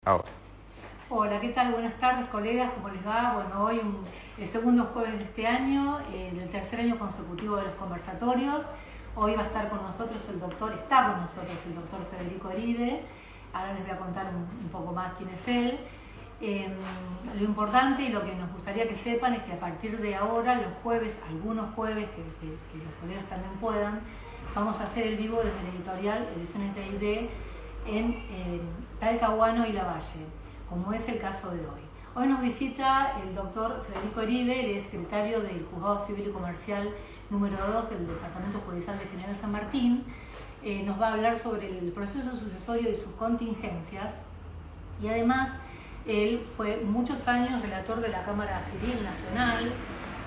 Ahora. Hola, ¿qué tal? Buenas tardes, colegas, ¿cómo les va? Bueno, hoy el segundo jueves de este año, del tercer año consecutivo de los conversatorios. Hoy va a estar con nosotros está con nosotros el doctor Federico Eribe. Ahora les voy a contar un poco más quién es él. Lo importante y lo que nos gustaría que sepan es que a partir de ahora, los jueves, algunos jueves que los colegas también puedan, vamos a hacer el vivo desde la editorial Ediciones de ID en Talcahuano y Lavalle, como es el caso de hoy. Hoy nos visita el doctor Federico Eribe, él es secretario del Juzgado Civil y Comercial número 2 del Departamento Judicial de General San Martín. Nos va a hablar sobre el proceso sucesorio y sus contingencias, y además él fue muchos años relator de la Cámara Civil Nacional,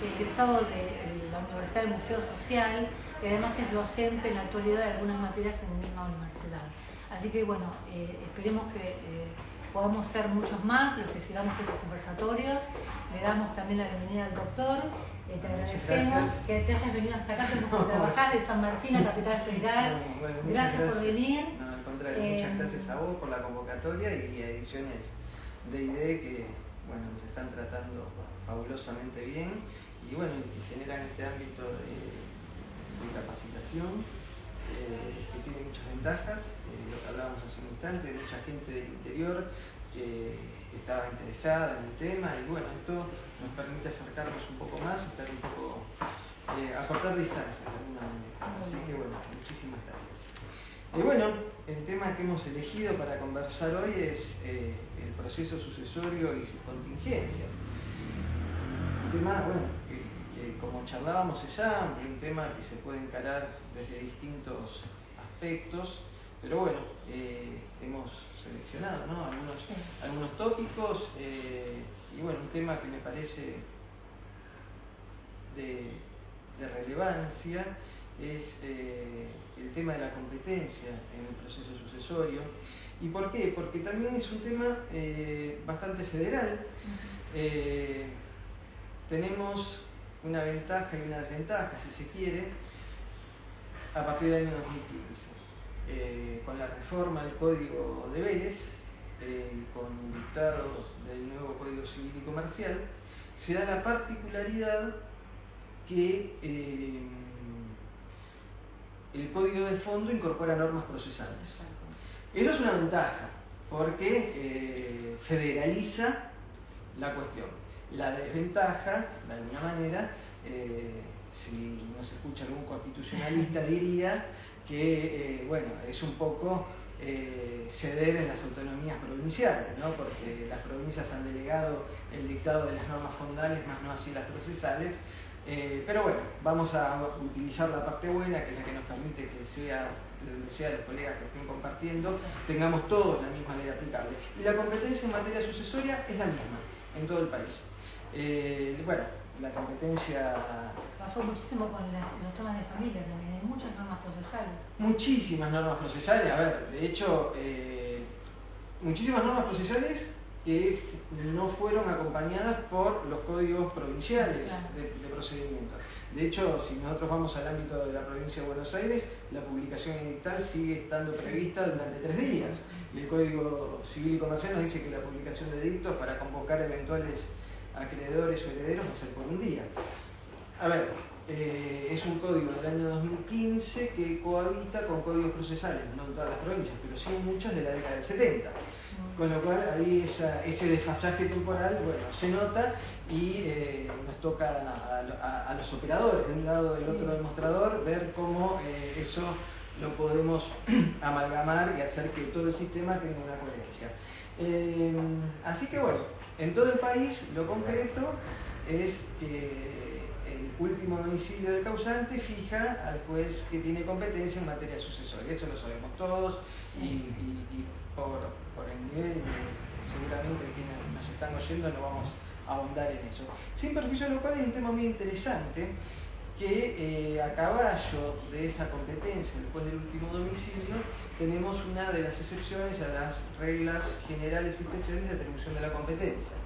egresado de la Universidad del Museo Social, y además es docente en la actualidad de algunas materias en la misma universidad. Así que bueno, esperemos que podamos ser muchos más los que sigamos estos conversatorios. Le damos también la bienvenida al doctor. Te agradecemos que te hayas venido hasta acá, porque trabajás de San Martín a Capital Federal. Bueno, gracias por venir. No, al contrario, muchas gracias a vos por la convocatoria y a Ediciones de ID que nos están tratando fabulosamente bien y generan este ámbito de capacitación que tiene muchas ventajas. Lo que hablábamos hace un instante, mucha gente del interior que estaba interesada en el tema y esto nos permite acercarnos un poco más, estar un poco acortar distancias de alguna manera. Así que muchísimas gracias. El tema que hemos elegido para conversar hoy es el proceso sucesorio y sus contingencias. Un tema que como charlábamos es amplio, un tema que se puede encarar desde distintos aspectos, pero hemos seleccionado algunos tópicos y un tema que me parece de relevancia es el tema de la competencia en el proceso sucesorio. ¿Y por qué? Porque también es un tema bastante federal. Tenemos una ventaja y una desventaja, si se quiere, a partir del año 2015. Con la reforma del Código de Vélez, con el dictado del nuevo Código Civil y Comercial, se da la particularidad que el Código de Fondo incorpora normas procesales. Eso es una ventaja, porque federaliza la cuestión. La desventaja, de alguna manera, si nos escucha algún constitucionalista, diría que es un poco ceder en las autonomías provinciales, ¿no? Porque las provincias han delegado el dictado de las normas fondales, más no así las procesales. Pero vamos a utilizar la parte buena, que es la que nos permite que sea de donde sea los colegas que estén compartiendo, tengamos todos la misma ley aplicable. Y la competencia en materia sucesoria es la misma en todo el país. La competencia... Pasó muchísimo con los temas de familia también, hay muchas normas procesales. Muchísimas normas procesales, de hecho, muchísimas normas procesales que no fueron acompañadas por los códigos provinciales de procedimiento. De hecho, si nosotros vamos al ámbito de la provincia de Buenos Aires, la publicación edictal sigue estando prevista durante 3 días. Y el Código Civil y Comercial nos dice que la publicación de edictos para convocar eventuales acreedores o herederos va a ser por un día. Es un código del año 2015 que cohabita con códigos procesales, no en todas las provincias, pero sí en muchas de la década del 70. Con lo cual ahí ese desfasaje temporal se nota y nos toca a los operadores de un lado del otro del mostrador ver cómo eso lo podemos amalgamar y hacer que todo el sistema tenga una coherencia. Así que en todo el país lo concreto es que el último domicilio del causante fija al juez que tiene competencia en materia sucesoria. Eso lo sabemos todos y por el nivel seguramente de quienes nos están oyendo no vamos a ahondar en eso. Sin perjuicio de lo cual hay un tema muy interesante que a caballo de esa competencia después del último domicilio tenemos una de las excepciones a las reglas generales y especiales de atribución de la competencia,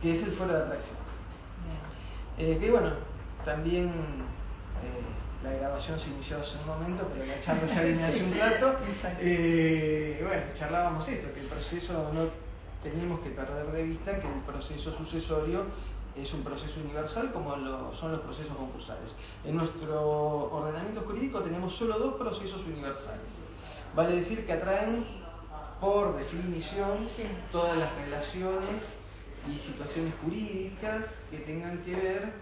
que es el fuero de atracción. También la grabación se inició hace un momento, pero la charla ya viene hace un rato. Charlábamos esto, que el proceso no tenemos que perder de vista que el proceso sucesorio es un proceso universal como son los procesos concursales. En nuestro ordenamiento jurídico tenemos solo 2 procesos universales. Vale decir que atraen por definición todas las relaciones y situaciones jurídicas que tengan que ver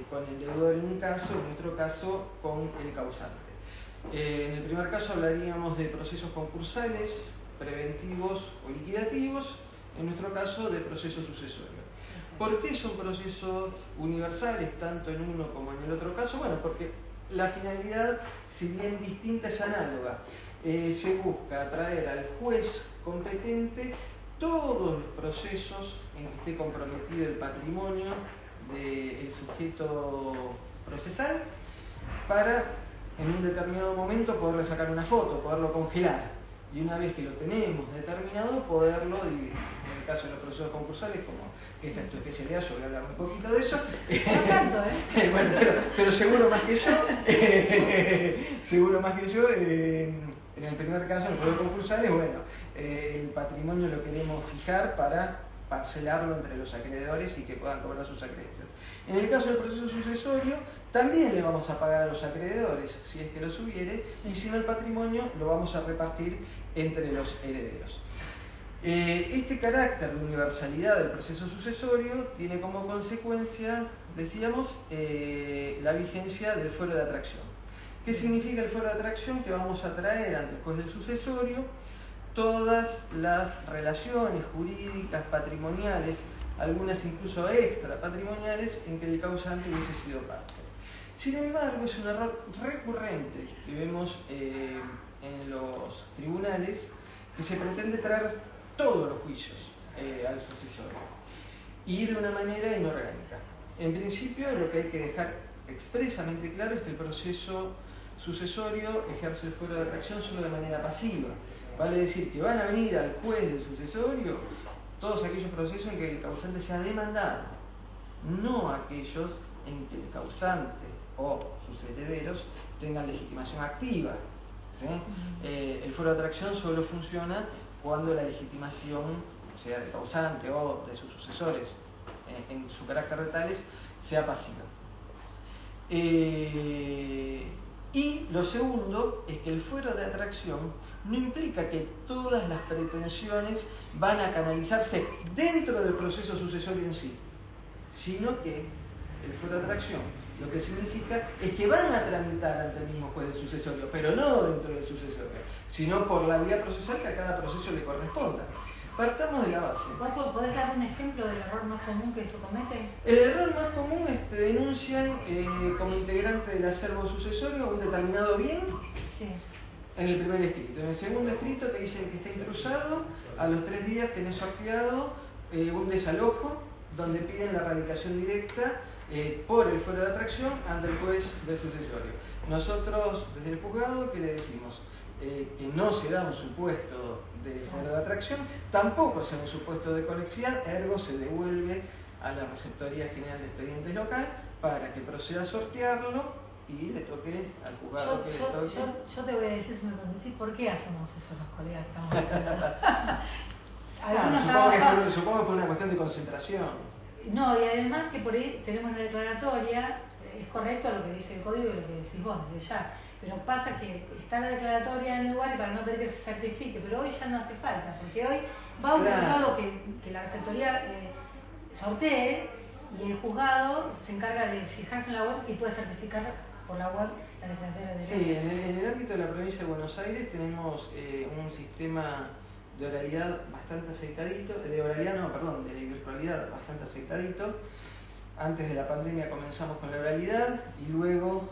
con el deudor en un caso, en nuestro caso con el causante. En el primer caso hablaríamos de procesos concursales, preventivos o liquidativos, en nuestro caso de proceso sucesorio. ¿Por qué son procesos universales tanto en uno como en el otro caso? Bueno, porque la finalidad, si bien distinta, es análoga. Se busca atraer al juez competente todos los procesos en que esté comprometido el patrimonio del sujeto procesal para en un determinado momento poderle sacar una foto, poderlo congelar y una vez que lo tenemos determinado poderlo dividir. En el caso de los procesos concursales, como esa es tu especialidad, yo voy a hablar un poquito de eso. No tanto, ¿eh? Bueno, pero seguro más que yo. Seguro más que yo. En el primer caso, en los procesos concursales, bueno, el patrimonio lo queremos fijar para parcelarlo entre los acreedores y que puedan cobrar sus acreencias. En el caso del proceso sucesorio, también le vamos a pagar a los acreedores, si es que los hubiere, y si no, el patrimonio lo vamos a repartir entre los herederos. Este carácter de universalidad del proceso sucesorio tiene como consecuencia, decíamos, la vigencia del fuero de atracción. ¿Qué significa el fuero de atracción? Que vamos a traer ante el juez del sucesorio todas las relaciones jurídicas, patrimoniales, algunas incluso extra patrimoniales, en que el causante hubiese sido parte. Sin embargo, es un error recurrente que vemos en los tribunales, que se pretende traer todos los juicios al sucesorio y de una manera inorgánica. En principio, lo que hay que dejar expresamente claro es que el proceso sucesorio ejerce el fuero de atracción solo de manera pasiva. Vale decir que van a venir al juez del sucesorio todos aquellos procesos en que el causante sea demandado, no aquellos en que el causante o sus herederos tengan legitimación activa. ¿Sí? El fuero de atracción solo funciona cuando la legitimación, sea del causante o de sus sucesores, en su carácter de tales, sea pasiva. Y lo segundo es que el fuero de atracción no implica que todas las pretensiones van a canalizarse dentro del proceso sucesorio en sí, sino que el fuero de atracción lo que significa es que van a tramitar ante el mismo juez del sucesorio, pero no dentro del sucesorio, sino por la vía procesal que a cada proceso le corresponda. Partamos de la base. ¿Podés dar un ejemplo del error más común que se comete? El error más común es que denuncian como integrante del acervo sucesorio un determinado bien. Sí. En el primer escrito. En el segundo escrito te dicen que está intrusado, a los 3 días tenés sorteado un desalojo donde piden la radicación directa por el fuero de atracción ante el juez del sucesorio. Nosotros, desde el juzgado, ¿qué le decimos? Que no se da un supuesto de fuero de atracción, tampoco se da un supuesto de conexidad, ergo se devuelve a la Receptoría General de Expedientes Local para que proceda a sortearlo y le toque al juzgado que le toque. Yo te voy a decir, si me permitís, ¿por qué hacemos eso los colegas que estamos Supongo que por una cuestión de concentración. No, y además que por ahí tenemos la declaratoria, es correcto lo que dice el código y lo que decís vos desde ya, pero pasa que está la declaratoria en el lugar y para no pedir que se certifique, pero hoy ya no hace falta, porque hoy va un juzgado que la receptoría sortee y el juzgado se encarga de fijarse en la web y puede certificar por la web la declaratoria de Sí, en el ámbito de la provincia de Buenos Aires tenemos un sistema de oralidad bastante aceitadito, de la virtualidad bastante aceitadito. Antes de la pandemia comenzamos con la oralidad y luego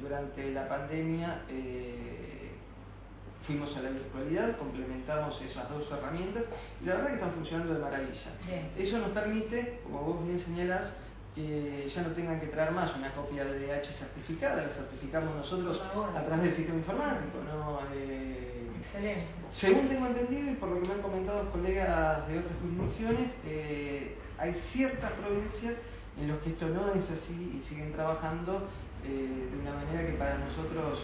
durante la pandemia fuimos a la virtualidad, complementamos esas 2 herramientas y la verdad que están funcionando de maravilla. Bien. Eso nos permite, como vos bien señalás, que ya no tengan que traer más una copia de DH certificada, la certificamos nosotros a través del sistema informático, ¿no? Excelente. Según tengo entendido y por lo que me han comentado colegas de otras jurisdicciones, hay ciertas provincias en las que esto no es así y siguen trabajando de una manera que para nosotros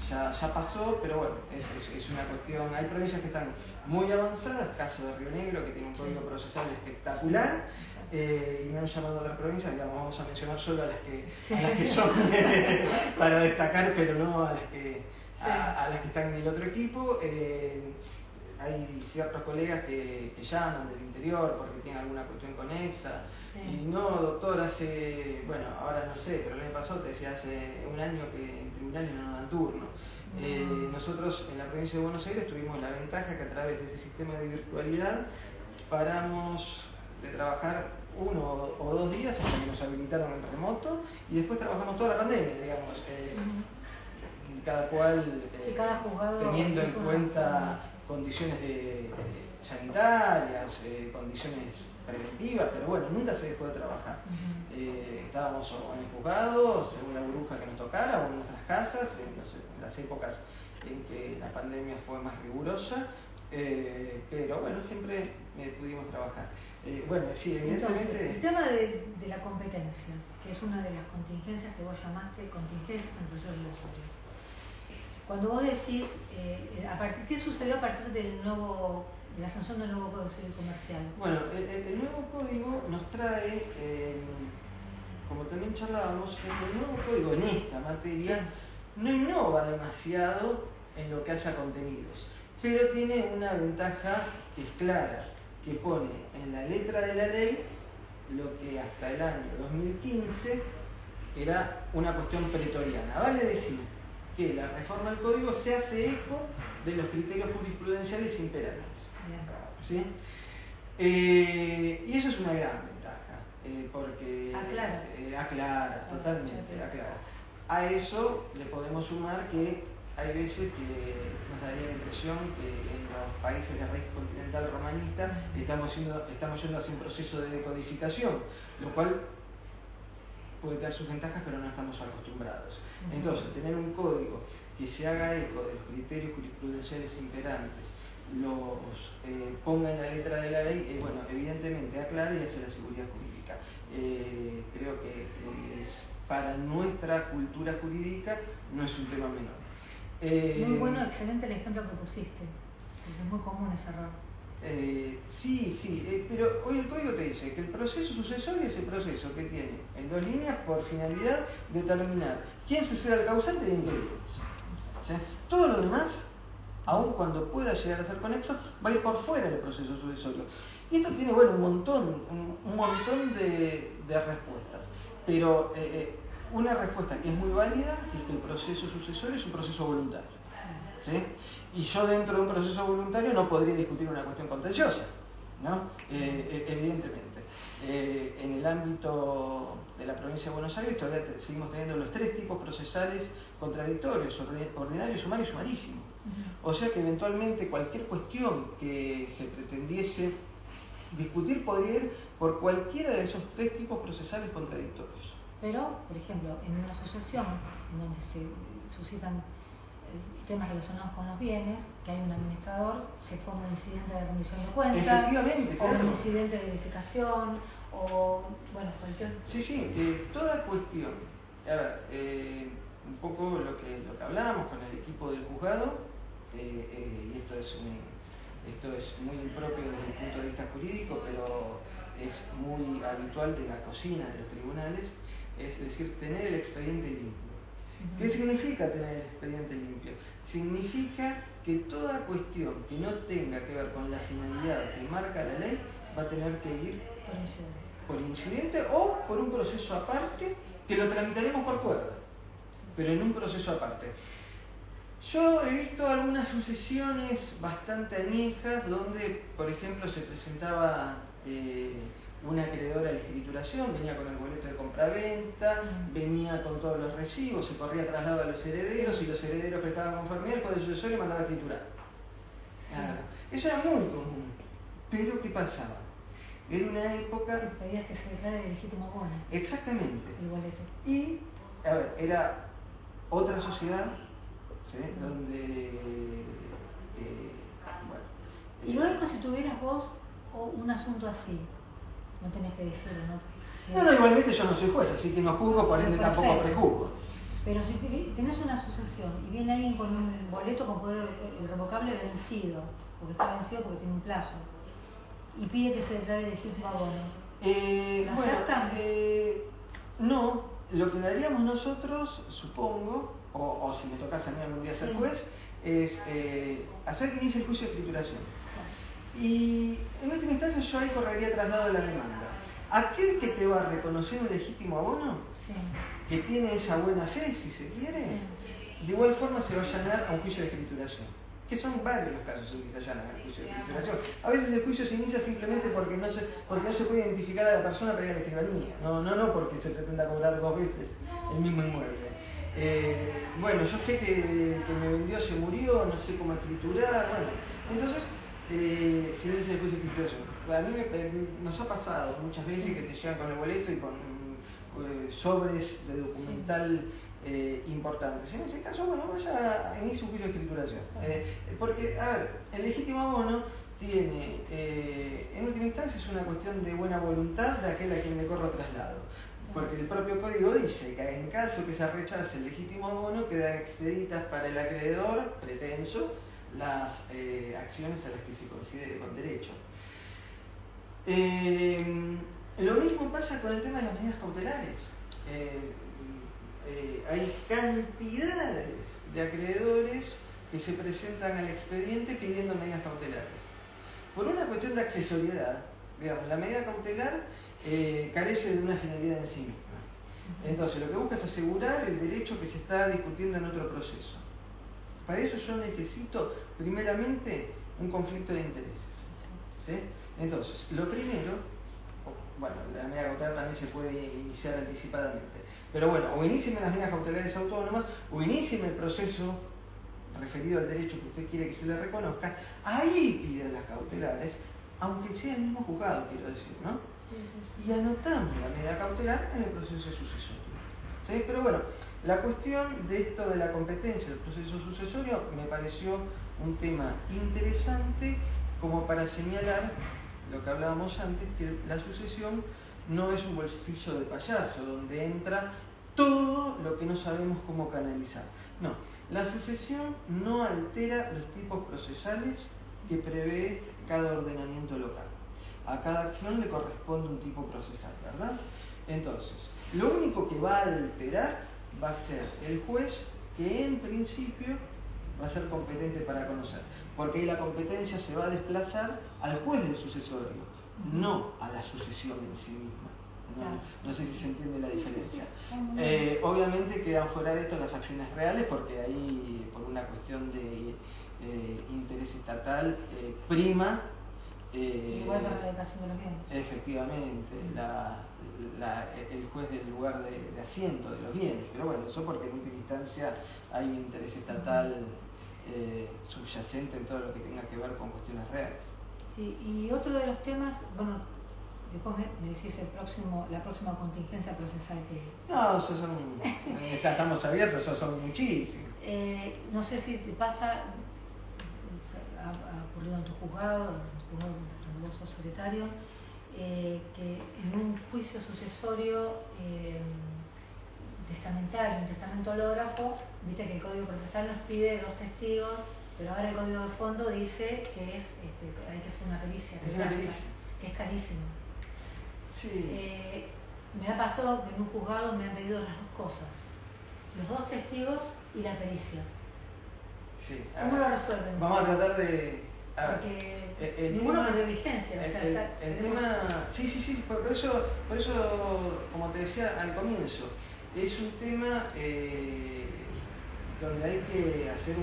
ya pasó, pero bueno, es una cuestión. Hay provincias que están muy avanzadas, caso de Río Negro, que tiene un código procesal espectacular, y no llamando a otras provincias, digamos, vamos a mencionar solo a las que son para destacar, pero no a las que están en el otro equipo. Hay ciertos colegas que llaman del interior porque tienen alguna cuestión conexa. Y no, doctor, bueno, ahora no sé, pero el año pasado te decía hace un año que en tribunales no nos dan turno. Nosotros en la provincia de Buenos Aires tuvimos la ventaja que a través de ese sistema de virtualidad paramos de trabajar 1 o 2 días hasta que nos habilitaron el remoto y después trabajamos toda la pandemia, digamos, cada cual teniendo en cuenta condiciones sanitarias, condiciones preventivas, pero bueno, nunca se dejó de trabajar. Estábamos o en el juzgado, según la burbuja que nos tocara, o en nuestras casas, en las épocas en que la pandemia fue más rigurosa, pero bueno, siempre pudimos trabajar. Bueno, sí, evidentemente... Entonces, el tema de la competencia, que es una de las contingencias que vos llamaste contingencias en proceso regulatorio. Cuando vos decís, ¿qué sucedió a partir de la sanción del nuevo Código Civil Comercial? Bueno, el nuevo código nos trae, como también charlábamos, el nuevo código en esta materia no innova demasiado en lo que hace a contenidos, pero tiene una ventaja que es clara, que pone en la letra de la ley lo que hasta el año 2015 era una cuestión pretoriana. Vale decir que la reforma del código se hace eco de los criterios jurisprudenciales imperantes. ¿Sí? Y eso es una gran ventaja, porque aclara, totalmente aclara. A eso le podemos sumar que hay veces que nos daría la impresión que en los países de raíz continental romanista estamos yendo hacia un proceso de decodificación, lo cual puede tener sus ventajas, pero no estamos acostumbrados. Entonces, tener un código que se haga eco de los criterios jurisprudenciales imperantes, los ponga en la letra de la ley, bueno, evidentemente aclara y hace la seguridad jurídica. Creo que para nuestra cultura jurídica no es un tema menor. Muy bueno, excelente el ejemplo que pusiste, porque es muy común ese error. Sí, pero hoy el código te dice que el proceso sucesorio es el proceso que tiene en 2 líneas por finalidad determinar quién sucede al causante de interiores. O sea, todo lo demás, aun cuando pueda llegar a ser conexo, va a ir por fuera del proceso sucesorio. Y esto tiene, bueno, un montón de respuestas, pero una respuesta que es muy válida es que el proceso sucesorio es un proceso voluntario. ¿Sí? Y yo dentro de un proceso voluntario no podría discutir una cuestión contenciosa, ¿no? Evidentemente. En el ámbito de la provincia de Buenos Aires todavía seguimos teniendo los 3 tipos procesales contradictorios, ordinario, sumario y sumarísimo. O sea que eventualmente cualquier cuestión que se pretendiese discutir podría ir por cualquiera de esos 3 tipos procesales contradictorios. Pero, por ejemplo, en una asociación en donde se suscitan temas relacionados con los bienes, que hay un administrador, se forma un incidente de rendición de cuentas, efectivamente, claro, o un incidente de verificación, o bueno, cualquier... Sí, toda cuestión. A ver, un poco lo que hablábamos con el equipo del juzgado, y esto es muy impropio desde el punto de vista jurídico, pero es muy habitual de la cocina de los tribunales, es decir, tener el expediente limpio. ¿Qué significa tener el expediente limpio? Significa que toda cuestión que no tenga que ver con la finalidad que marca la ley va a tener que ir por incidente o por un proceso aparte, que lo tramitaremos por cuerda, pero en un proceso aparte. Yo he visto algunas sucesiones bastante añejas donde, por ejemplo, se presentaba una acreedora a la escrituración, venía con el boleto de compraventa, venía con todos los recibos, se corría traslado a los herederos y los herederos prestaban conformidad, el poder sucesorio mandaba a escriturar. Claro. Eso era muy común. Pero ¿qué pasaba? Era una época... Pedías que se declare legítimo bono. Exactamente. El boleto. Y, a ver, era otra sociedad, ¿sí? Donde... Y luego, si tuvieras vos un asunto así, no tenés que decirlo, ¿no? No, igualmente yo no soy juez, así que no juzgo, por ende tampoco prejuzgo. Pero si tenés una sucesión y viene alguien con un boleto con poder irrevocable vencido, porque está vencido porque tiene un plazo, y pide que se declare legítimo abono, ¿lo aceptan? No, lo que haríamos nosotros, supongo, o si me tocase a mí algún día ser juez, es hacer que inicie el juicio de escrituración. Y en última instancia yo ahí correría traslado de la demanda. Aquel que te va a reconocer un legítimo abono, que tiene esa buena fe, si se quiere, de igual forma se va a allanar a un juicio de escrituración. Que son varios los casos en que se allanan al juicio de escrituración. A veces el juicio se inicia simplemente porque no se puede identificar a la persona para ir a la escribanía. No porque se pretenda cobrar 2 veces el mismo inmueble. Bueno, yo sé que me vendió, se murió, no sé cómo escriturar, bueno. Entonces, si no es el juicio de escrituración. A mí nos ha pasado muchas veces que te llegan con el boleto y con sobres de documental importantes. En ese caso, bueno, vaya a inicio un juicio de escrituración. Porque, a ver, el legítimo abono tiene, en última instancia, es una cuestión de buena voluntad de aquel a quien le corra traslado. Porque el propio código dice que en caso que se rechace el legítimo abono, quedan expeditas para el acreedor pretenso las acciones a las que se considere con derecho. Lo mismo pasa con el tema de las medidas cautelares. Hay cantidades de acreedores que se presentan al expediente pidiendo medidas cautelares. Por una cuestión de accesoriedad, digamos, la medida cautelar carece de una finalidad en sí misma. Entonces, lo que busca es asegurar el derecho que se está discutiendo en otro proceso. Para eso yo necesito, primeramente, un conflicto de intereses. ¿Sí? Entonces, lo primero, bueno, la medida cautelar también se puede iniciar anticipadamente, pero bueno, o inícieme las medidas cautelares autónomas, o inícieme el proceso referido al derecho que usted quiere que se le reconozca, ahí piden las cautelares, aunque sea el mismo juzgado, quiero decir, ¿no? Y anotamos la medida cautelar en el proceso sucesorio. ¿Sí? Pero bueno, la cuestión de esto de la competencia del proceso sucesorio me pareció un tema interesante como para señalar lo que hablábamos antes, que la sucesión no es un bolsillo de payaso donde entra todo lo que no sabemos cómo canalizar. No, la sucesión no altera los tipos procesales que prevé cada ordenamiento local. A cada acción le corresponde un tipo procesal, ¿verdad? Entonces, lo único que va a alterar va a ser el juez, que en principio va a ser competente para conocer, porque ahí la competencia se va a desplazar al juez del sucesorio, no a la sucesión en sí misma. No sé si se entiende la diferencia. Obviamente quedan fuera de esto las acciones reales, porque ahí, por una cuestión de interés estatal, prima. Igual que la erradicación de los bienes. Efectivamente, el juez del lugar de asiento de los bienes. Pero bueno, eso porque en última instancia hay un interés estatal subyacente en todo lo que tenga que ver con cuestiones reales. Sí, y otro de los temas, bueno, después me decís la próxima contingencia procesal que... No, esos son... estamos abiertos, esos son muchísimos. No sé si te pasa, ha ocurrido en tu juzgado, donde vos sos secretario, que en un juicio sucesorio testamentario, un testamento hológrafo, viste que el Código Procesal nos pide 2 testigos, pero ahora el Código de Fondo dice que hay que hacer una pericia. Es una pericia. Que es carísimo. Sí. Me ha pasado que en un juzgado me han pedido las 2 cosas, los 2 testigos y la pericia. Sí. ¿Cómo lo resuelven? Vamos a tratar de... Porque ninguno tiene vigencia. Sí, por eso, como te decía al comienzo, es un tema donde hay que hacer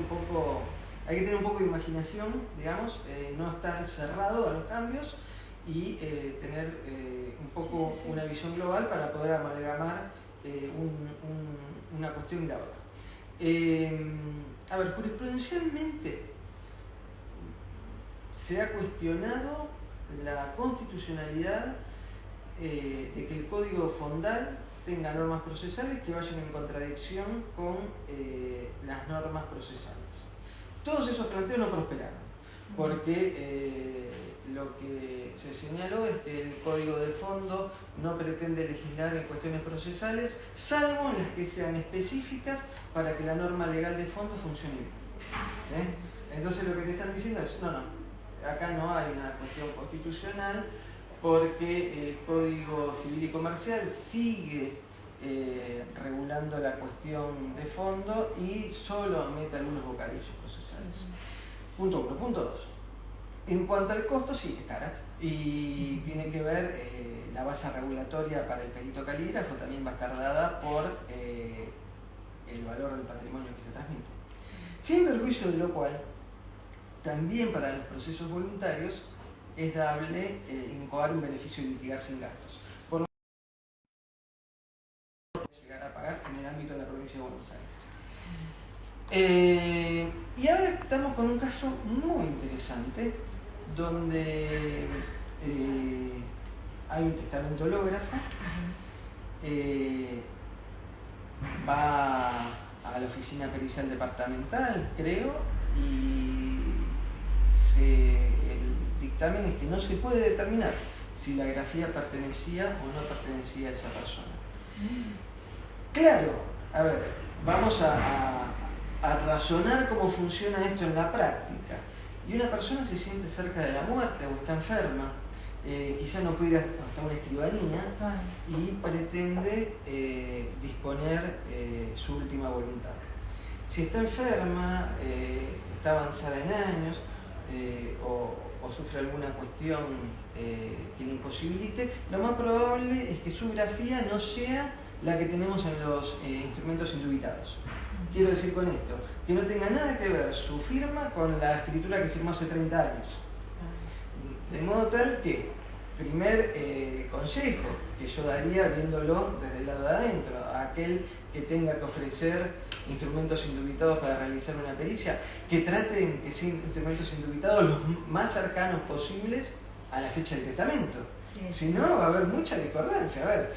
hay que tener un poco de imaginación, digamos, no estar cerrado a los cambios y tener un poco una visión global para poder amalgamar una cuestión y la otra. A ver, jurisprudencialmente se ha cuestionado la constitucionalidad de que el Código Fondal tenga normas procesales que vayan en contradicción con las normas procesales. Todos esos planteos no prosperaron, porque lo que se señaló es que el código de fondo no pretende legislar en cuestiones procesales, salvo en las que sean específicas para que la norma legal de fondo funcione bien. ¿Sí? Entonces lo que te están diciendo es, no, acá no hay una cuestión constitucional porque el Código Civil y Comercial sigue regulando la cuestión de fondo y solo mete algunos bocadillos procesales. Punto 1. Punto 2. En cuanto al costo, sí, es cara. Y tiene que ver, la base regulatoria para el perito calígrafo también va a estar dada por el valor del patrimonio que se transmite. Sin perjuicio de lo cual, también para los procesos voluntarios es dable incoar un beneficio de litigar sin gastos. Por lo que llegar a pagar en el ámbito de la provincia de Buenos Aires. Y ahora estamos con un caso muy interesante donde hay un testamento hológrafo, va a la oficina pericial departamental, creo, y el dictamen es que no se puede determinar si la grafía pertenecía o no pertenecía a esa persona. Claro, a ver, vamos a razonar cómo funciona esto en la práctica. Y una persona se siente cerca de la muerte o está enferma, quizá no puede ir hasta una escribanía y pretende disponer su última voluntad. Si está enferma, está avanzada en años o sufre alguna cuestión que le imposibilite, lo más probable es que su grafía no sea la que tenemos en los instrumentos indubitados. Quiero decir con esto, que no tenga nada que ver su firma con la escritura que firmó hace 30 años. De modo tal que, primer consejo que yo daría viéndolo desde el lado de adentro, a aquel que tenga que ofrecer instrumentos indubitados para realizar una pericia, que traten que sean instrumentos indubitados los más cercanos posibles a la fecha del testamento. Si no, va a haber mucha discordancia. A ver,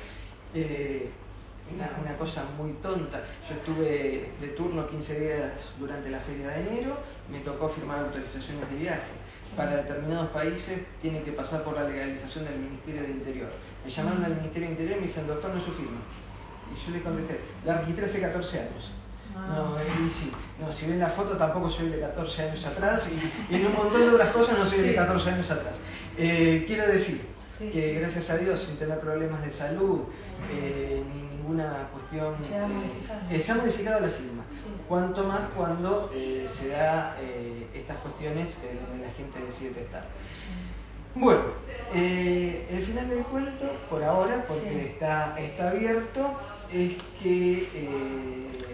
una cosa muy tonta. Yo estuve de turno 15 días durante la feria de enero, me tocó firmar autorizaciones de viaje. Para determinados países tiene que pasar por la legalización del Ministerio del Interior. Me llamaron al Ministerio del Interior y me dijeron, doctor, no es su firma. Y yo le contesté, la registré hace 14 años. No, y sí, no, si ven la foto tampoco soy de 14 años atrás y en un montón de otras cosas no soy de 14 años atrás. Quiero decir que gracias a Dios, sin tener problemas de salud, ni ninguna cuestión, se ha modificado la firma. Cuanto más cuando se da estas cuestiones donde la gente decide testar. Bueno, el final del cuento, por ahora, porque está abierto, es que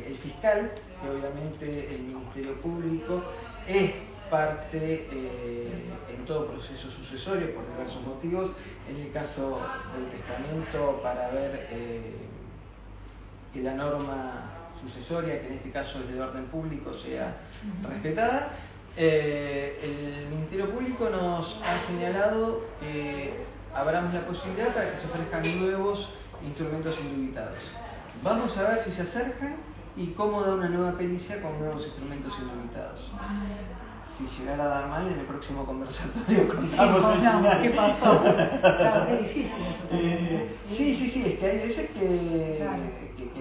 el fiscal, que obviamente el Ministerio Público es parte en todo proceso sucesorio por diversos motivos, en el caso del testamento para ver que la norma sucesoria, que en este caso es de orden público, sea respetada. El Ministerio Público nos ha señalado que abramos la posibilidad para que se ofrezcan nuevos instrumentos indubitados. Vamos a ver si se acercan y cómo da una nueva pericia con nuevos instrumentos indubitados. Si llegara a dar mal, en el próximo conversatorio contamos el final. ¿Qué pasó? Claro, es difícil eso. Sí, es que hay veces que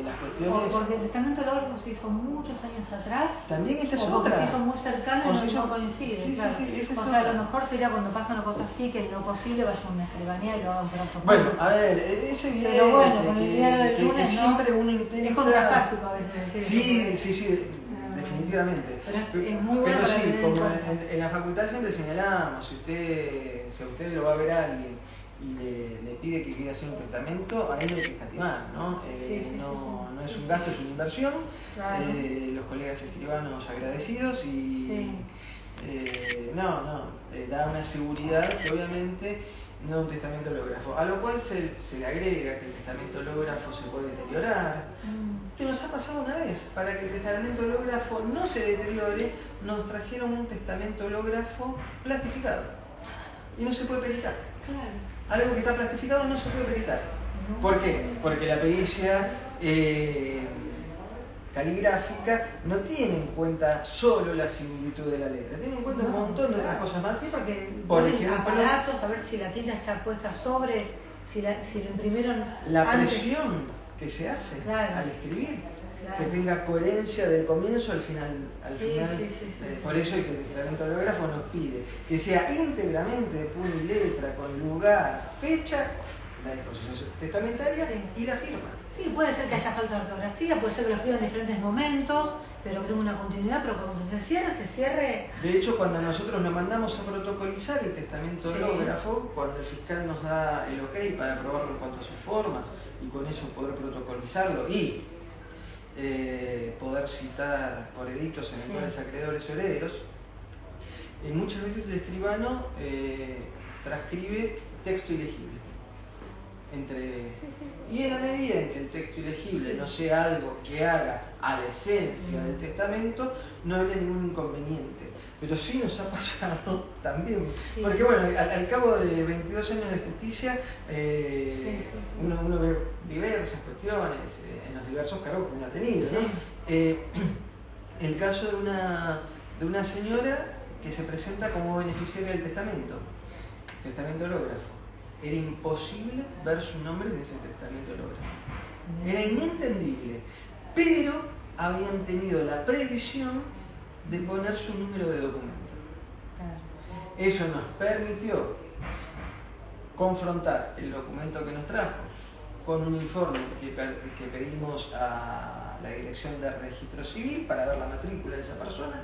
las cuestiones... Porque el testamento hológrafo se hizo muchos años atrás. También esa es o porque otra. se hizo muy cercano y no coincide. Claro. Esa o sea, a lo mejor sería cuando pasa una cosa así, que lo posible vaya a una escribanía y lo hagan por otro. Bueno, a ver, es evidente. Pero bueno, con el diario del lunes, que siempre uno intenta... Es contrafáctico a veces decir. Sí, definitivamente. Pero es muy bueno pero para sí, tener como en cuenta. en la facultad siempre señalamos, si a usted lo va a ver alguien y le pide que quiera hacer un testamento, a él hay que escatimar, ¿no? No es un gasto, es una inversión. Claro. Los colegas escribanos agradecidos y da una seguridad que obviamente no un testamento hológrafo, a lo cual se le agrega que el testamento hológrafo se puede deteriorar, que nos ha pasado una vez. Para que el testamento hológrafo no se deteriore, nos trajeron un testamento hológrafo plastificado y no se puede peritar. Claro. Algo que está plastificado no se puede peritar. ¿Por qué? Porque la pericia caligráfica no tiene en cuenta solo la similitud de la letra, tiene en cuenta un montón de otras cosas más. Sí, porque por ejemplo, aparatos, a ver si la tinta está puesta sobre, si lo imprimieron la antes. presión que se hace al escribir, claro, que tenga coherencia del comienzo al final. Sí. Por eso el testamento holográfico nos pide que sea íntegramente de puño y letra, con lugar, fecha, la disposición testamentaria y la firma. Sí, puede ser que haya falta de ortografía, puede ser que lo escriba en diferentes momentos, pero que tenga una continuidad, pero cuando se cierre. De hecho, cuando nosotros lo mandamos a protocolizar el testamento hológrafo, cuando el fiscal nos da el ok para aprobarlo en cuanto a sus formas y con eso poder protocolizarlo y poder citar por edictos eventuales acreedores o herederos, muchas veces el escribano transcribe texto ilegible. Y en la medida en que el texto ilegible no sea algo que haga a la esencia del testamento, no habría ningún inconveniente. Pero sí nos ha pasado también, porque bueno, al cabo de 22 años de justicia, uno ve diversas cuestiones en los diversos cargos que uno ha tenido, ¿no? El caso de una señora que se presenta como beneficiaria del testamento hológrafo. Era imposible ver su nombre en ese testamento holográfico. Era inentendible, pero habían tenido la previsión de poner su número de documento. Eso nos permitió confrontar el documento que nos trajo con un informe que pedimos a la Dirección de Registro Civil para ver la matrícula de esa persona,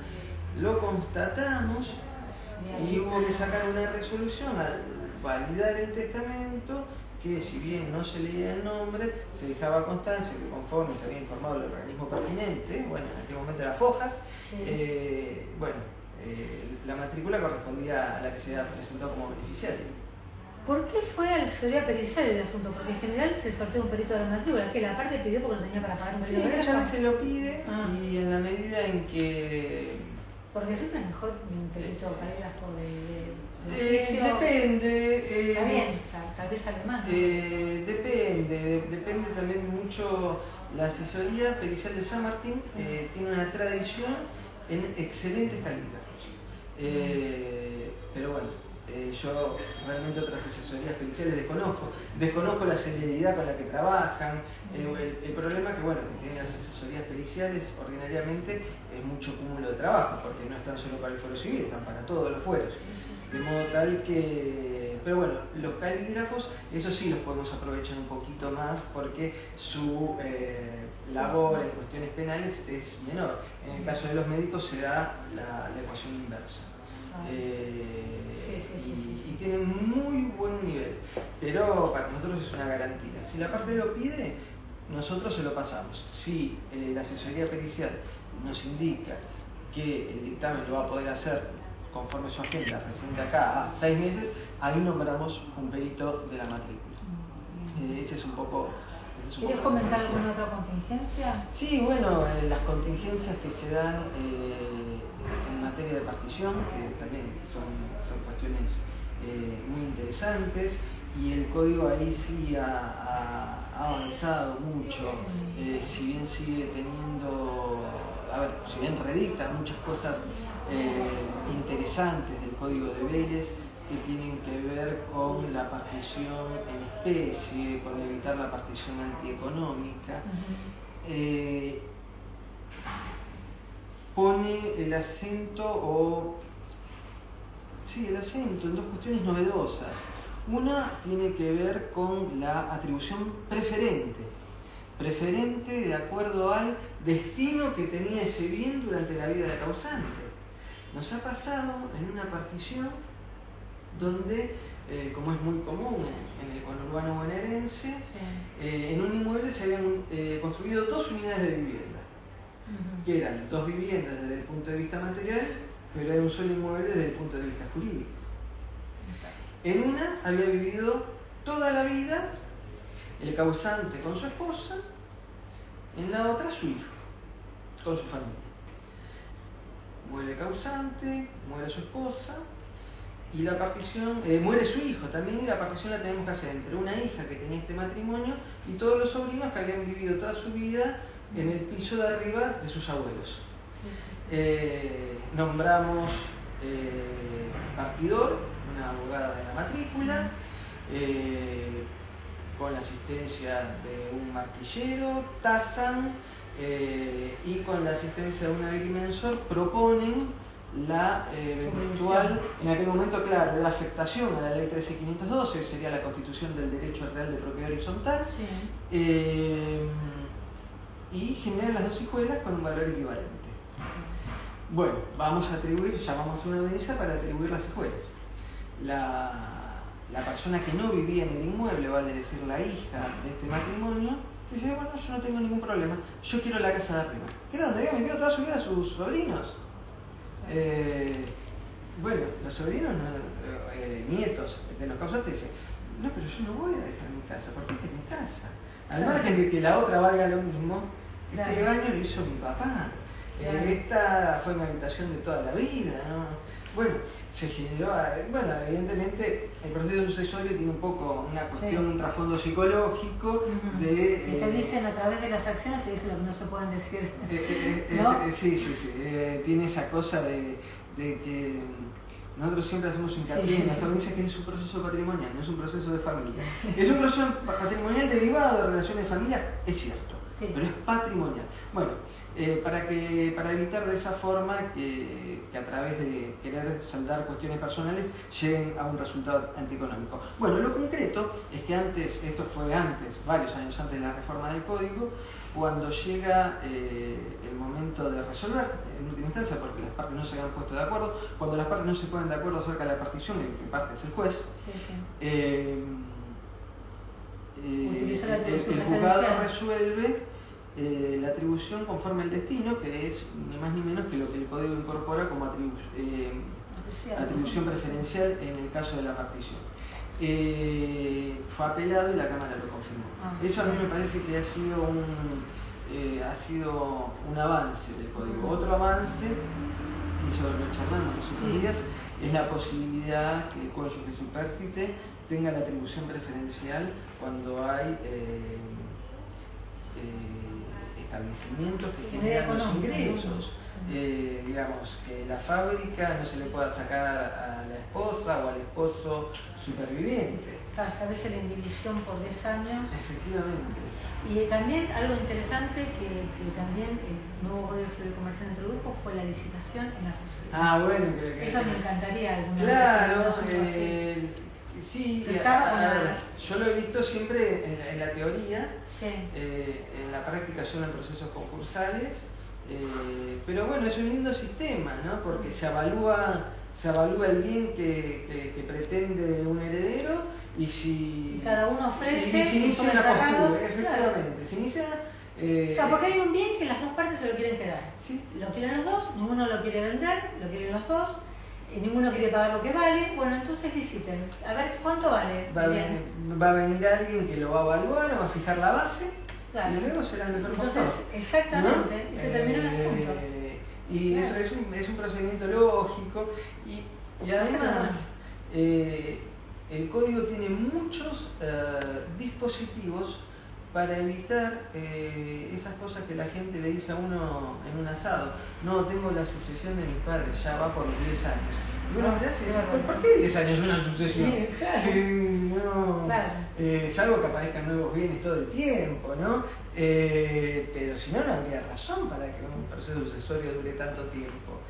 lo constatamos y hubo que sacar una resolución al validar el testamento, que si bien no se leía el nombre, se dejaba constancia que conforme se había informado el organismo pertinente, bueno, en aquel momento era Fojas, la matrícula correspondía a la que se había presentado como beneficiario. ¿Por qué fue a la asesoría pericial el asunto? Porque en general se sortea un perito de la matrícula, que la parte pidió porque lo tenía para pagar un perito de la muchas veces lo pide y en la medida en que... Porque siempre es mejor un perito caligráfico depende. Está bien, tal vez sale más, ¿no? Depende también mucho. La asesoría pericial de San Martín tiene una tradición en excelentes calígrafos. Pero bueno, yo realmente otras asesorías periciales desconozco la celeridad con la que trabajan. El problema es que, bueno, que tienen las asesorías periciales ordinariamente es mucho cúmulo de trabajo, porque no están solo para el fuero civil, están para todos los fueros. De modo tal que... Pero bueno, los calígrafos, eso sí los podemos aprovechar un poquito más porque su labor en cuestiones penales es menor. En el caso de los médicos se da la ecuación inversa. Y tienen muy buen nivel, pero para nosotros es una garantía. Si la parte lo pide, nosotros se lo pasamos. Si la asesoría pericial nos indica que el dictamen lo va a poder hacer conforme su agenda recién de acá a 6 meses, ahí nombramos un perito de la matrícula. Ese es un poco... ¿Quieres comentar alguna otra contingencia? Sí, bueno, las contingencias que se dan en materia de partición, que también son cuestiones muy interesantes, y el código ahí sí ha avanzado mucho, si bien sigue teniendo, si bien redicta muchas cosas interesantes del código de Vélez, que tienen que ver con la partición en especie, con evitar la partición antieconómica. Pone el acento en dos cuestiones novedosas. Una tiene que ver con la atribución preferente de acuerdo al destino que tenía ese bien durante la vida del causante. Nos ha pasado en una partición donde, como es muy común en el conurbano bonaerense, en un inmueble se habían construido 2 unidades de vivienda, que eran 2 viviendas desde el punto de vista material, pero era un solo inmueble desde el punto de vista jurídico. En una había vivido toda la vida el causante con su esposa, en la otra su hijo, con su familia. Muere el causante, muere su esposa, y la partición, muere su hijo también, y la partición la tenemos que hacer entre una hija que tenía este matrimonio y todos los sobrinos que habían vivido toda su vida en el piso de arriba de sus abuelos. Nombramos partidor, una abogada de la matrícula, con la asistencia de un martillero, tasan, y con la asistencia de un agrimensor proponen la eventual, en aquel momento, claro, la afectación a la ley 13.512, sería la constitución del derecho real de propiedad horizontal, sí. Y generan las dos hijuelas con un valor equivalente. Bueno, vamos a atribuir, llamamos a una audiencia para atribuir las hijuelas. La persona que no vivía en el inmueble, vale decir la hija de este matrimonio, dice, bueno, yo no tengo ningún problema, yo quiero la casa de arriba. ¿Qué era donde había metido toda su vida a sus sobrinos? Bueno, los sobrinos, nietos de los causantes dicen, no, pero yo no voy a dejar mi casa, porque esta es mi casa. Al margen de que la otra valga lo mismo, este baño lo hizo mi papá. Esta fue mi habitación de toda la vida, ¿no? Bueno, se generó, bueno, evidentemente el proceso sucesorio tiene un poco una cuestión, un trasfondo psicológico de... Que se dicen a través de las acciones, se dice lo que no se pueden decir. ¿No? Sí. Tiene esa cosa de que nosotros siempre hacemos hincapié en las audiencias que es un proceso patrimonial, no es un proceso de familia. Es un proceso patrimonial derivado de relaciones de familia, es cierto, pero es patrimonial. Bueno, para evitar de esa forma que a través de querer saldar cuestiones personales lleguen a un resultado antieconómico. Bueno, lo concreto es que antes, esto fue antes, varios años antes de la reforma del Código, cuando llega el momento de resolver, en última instancia, porque las partes no se habían puesto de acuerdo, cuando las partes no se ponen de acuerdo acerca de la partición, en que parte es el juez, el juzgado resuelve la atribución conforme al destino, que es ni más ni menos que lo que el Código incorpora como atribución preferencial en el caso de la partición. Fue apelado y la Cámara lo confirmó. Eso a mí me parece que ha sido un avance del Código. Otro avance, y eso lo charlamos los otros días, es la posibilidad que el cónyuge supérstite tenga la atribución preferencial cuando hay establecimientos que generan los ingresos. Digamos, que la fábrica no se le pueda sacar a la esposa o al esposo superviviente. Establece la indivisión por 10 años. Efectivamente. Y también algo interesante que también el nuevo Código Civil Comercial introdujo fue la licitación en la sociedad. Bueno, eso me encantaría alguna vez. Sí, yo lo he visto siempre en la teoría, en la práctica solo en procesos concursales, pero bueno, es un lindo sistema, ¿no? Porque se evalúa el bien que pretende un heredero y si... Cada uno ofrece y se inicia una postura, efectivamente, se inicia... porque hay un bien que las dos partes se lo quieren quedar. Sí. Lo quieren los dos, ninguno lo quiere vender, lo quieren los dos. Ninguno quiere pagar lo que vale, bueno, entonces liciten. A ver, ¿cuánto vale? Va a venir alguien que lo va a evaluar, va a fijar la base, y luego será el mejor postor. Exactamente, ¿no? Y se terminó el asunto. Y eso es un procedimiento lógico, y además el código tiene muchos dispositivos para evitar esas cosas que la gente le dice a uno en un asado. No, tengo la sucesión de mis padres, ya va por los 10 años. Y uno me hace decir, ¿por qué 10 años una sucesión? Sí, claro. Salvo que aparezcan nuevos bienes todo el tiempo, ¿no? Pero si no, no habría razón para que un proceso sucesorio dure tanto tiempo.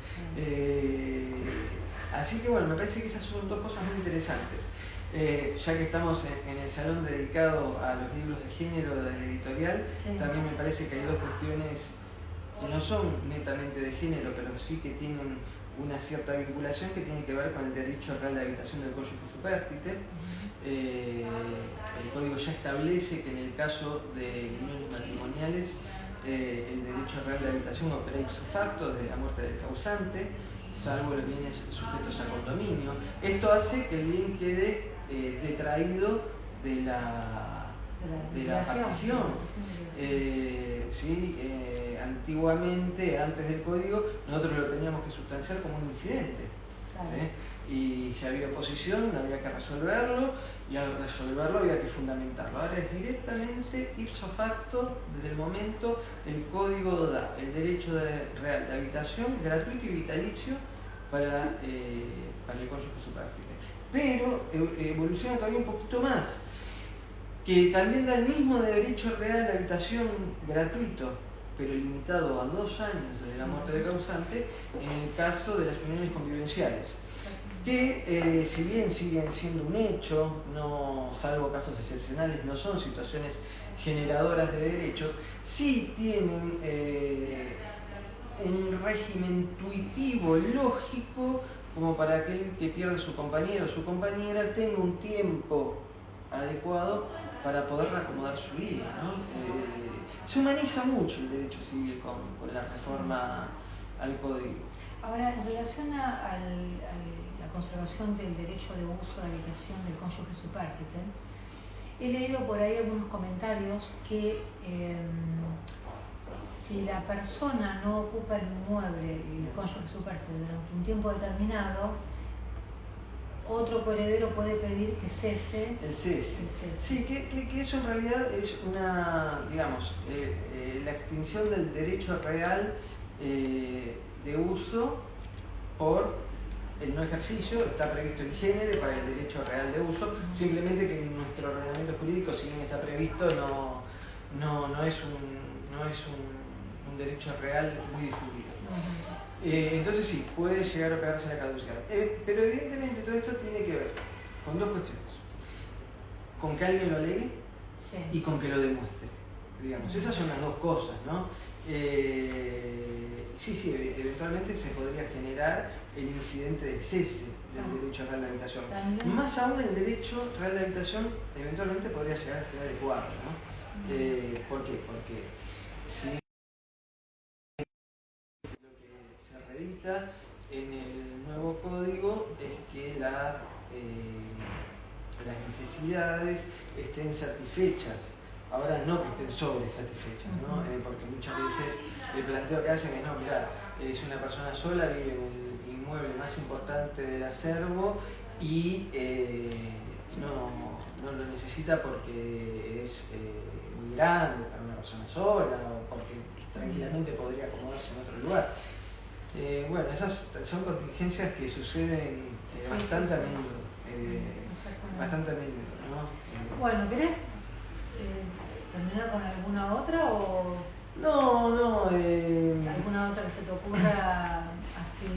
Así que bueno, me parece que esas son dos cosas muy interesantes. Ya que estamos en el salón dedicado a los libros de género de la editorial, también me parece que hay dos cuestiones que no son netamente de género, pero sí que tienen una cierta vinculación, que tiene que ver con el derecho real de habitación del cónyuge supérstite. El código ya establece que en el caso de uniones matrimoniales el derecho real de habitación opera ipso facto desde la muerte del causante, salvo los bienes sujetos a condominio. Esto hace que el bien quede detraído de la partición. Antiguamente, antes del código, nosotros lo teníamos que sustanciar como un incidente. y si había oposición había que resolverlo, y al resolverlo había que fundamentarlo. Ahora es directamente ipso facto, desde el momento el código da el derecho real de habitación gratuito y vitalicio para el cónyuge superártico. Pero evoluciona todavía un poquito más, que también da el mismo derecho real de habitación gratuito, pero limitado a 2 años desde la muerte del causante, en el caso de las uniones convivenciales, que si bien siguen siendo un hecho, no, salvo casos excepcionales, no son situaciones generadoras de derechos, sí tienen un régimen intuitivo, lógico, como para aquel que pierde su compañero o su compañera tenga un tiempo adecuado para poder reacomodar su vida, ¿no? Se humaniza mucho el derecho civil con la reforma al código. Ahora, en relación a la conservación del derecho de uso de habitación del cónyuge superártico, he leído por ahí algunos comentarios que si la persona no ocupa el inmueble, el cónyuge superártico, durante un tiempo determinado, otro coheredero puede pedir que cese el cese. Sí, que eso en realidad es una, digamos, la extinción del derecho real de uso por el no ejercicio. Está previsto el género para el derecho real de uso, simplemente que en nuestro ordenamiento jurídico, si bien está previsto, no es un derecho real muy difundido. Entonces sí, puede llegar a pegarse la caducidad. Pero evidentemente todo esto tiene que ver con 2 cuestiones: con que alguien lo alegue, sí, y con que lo demuestre. Digamos, esas son las 2 cosas, ¿no? Sí, eventualmente se podría generar el incidente de cese del derecho real de habitación. Más aún, el derecho real de habitación eventualmente podría llegar a ser adecuado, ¿no? ¿Por qué? Porque si en el nuevo código es que las necesidades estén satisfechas, ahora no que estén sobresatisfechas, ¿no? Porque muchas veces el planteo que hacen es: no, mirá, es una persona sola, vive en el inmueble más importante del acervo y no lo necesita porque es muy grande para una persona sola, o porque tranquilamente podría acomodarse en otro lugar. Bueno, esas son contingencias que suceden bastante a menudo, ¿no? Bueno, ¿querés terminar con alguna otra o...? No. ¿Alguna otra que se te ocurra así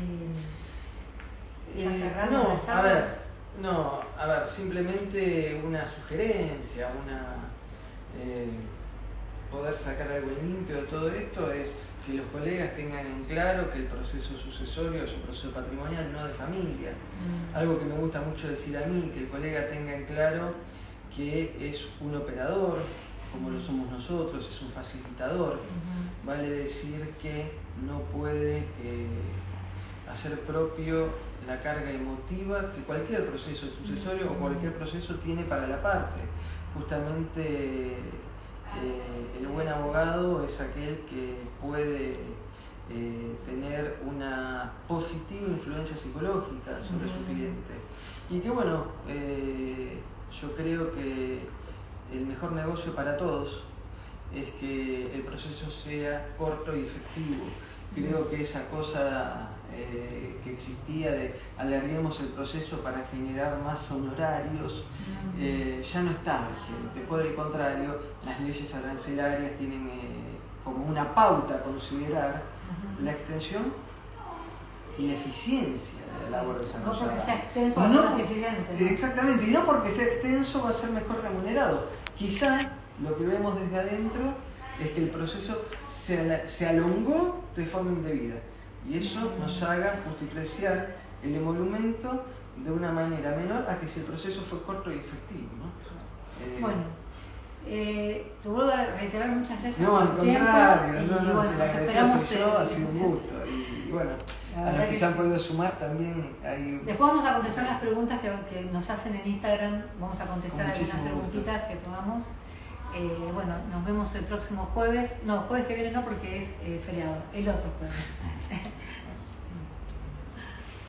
ya cerrando? A ver, simplemente una sugerencia, poder sacar algo limpio de todo esto es que los colegas tengan en claro que el proceso sucesorio es un proceso patrimonial, no de familia. Algo que me gusta mucho decir a mí, que el colega tenga en claro que es un operador, como lo somos nosotros, es un facilitador. Vale decir que no puede hacer propio la carga emotiva que cualquier proceso sucesorio o cualquier proceso tiene para la parte. Justamente el buen abogado es aquel que puede tener una positiva influencia psicológica sobre su cliente. Y que bueno, yo creo que el mejor negocio para todos es que el proceso sea corto y efectivo. Creo que esa cosa que existía de alarguemos el proceso para generar más honorarios ya no está vigente. Por el contrario, las leyes arancelarias tienen como una pauta a considerar la extensión y la eficiencia de la labor desarrollada. No porque sea extenso va a ser más eficiente, ¿no? Exactamente, y no porque sea extenso va a ser mejor remunerado. Quizá lo que vemos desde adentro es que el proceso se alongó de forma indebida y eso nos haga justipreciar el emolumento de una manera menor a que si el proceso fue corto y efectivo, ¿no? Bueno, te vuelvo a reiterar muchas gracias por el tiempo. No, al contrario, bueno, si la esperamos yo, ha sido un gusto. Y bueno, a los que se han podido sumar también hay... Después vamos a contestar las preguntas que nos hacen en Instagram, vamos a contestar algunas preguntitas que podamos. Bueno, nos vemos el próximo jueves, no, jueves que viene no porque es feriado, el otro jueves.